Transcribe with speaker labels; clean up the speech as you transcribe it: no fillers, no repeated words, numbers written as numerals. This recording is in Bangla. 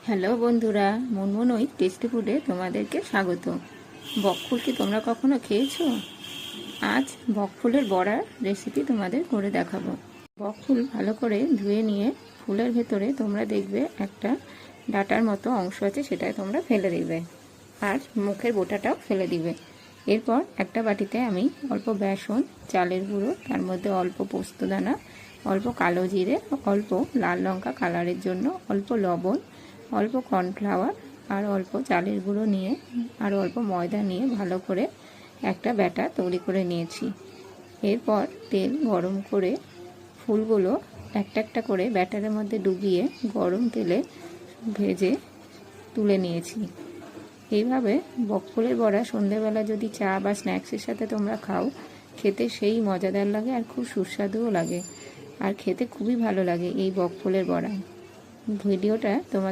Speaker 1: হ্যালো বন্ধুরা, মুনমুনই টেস্টি ফুডে তোমাদেরকে স্বাগত। বকফুল কি তোমরা কখনো খেয়েছো? আজ বকফুলের বড়ার রেসিপি তোমাদের করে দেখাবো। বকফুল ভালো করে ধুয়ে নিয়ে ফুলের ভেতরে তোমরা দেখবে একটা ডাঁটার মতো অংশ আছে, সেটাই তোমরা ফেলে দিবে, আর মুখের বোটাটাও ফেলে দিবে। এরপর একটা বাটিতে আমি অল্প বেসন, চালের গুঁড়ো, তার মধ্যে অল্প পোস্তদানা, অল্প কালো জিরে, অল্প লাল লঙ্কা কালারের জন্য, অল্প লবণ, অল্প কর্নফ্লাওয়ার আর অল্প চালের গুঁড়ো নিয়ে আর অল্প ময়দা নিয়ে ভালো করে একটা ব্যাটার তৈরি করে নিয়েছি। এরপর তেল গরম করে ফুলগুলো একটা একটা করে ব্যাটারের মধ্যে ডুবিয়ে গরম তেলে ভেজে তুলে নিয়েছি। এইভাবে বকফুলের বড়া সন্ধ্যেবেলা যদি চা বা স্ন্যাক্সের সাথে তোমরা খাও, খেতে সেই মজাদার লাগে আর খুব সুস্বাদুও লাগে, আর খেতে খুবই ভালো লাগে এই বকফুলের বড়া। ভিডিওটা তোমাদের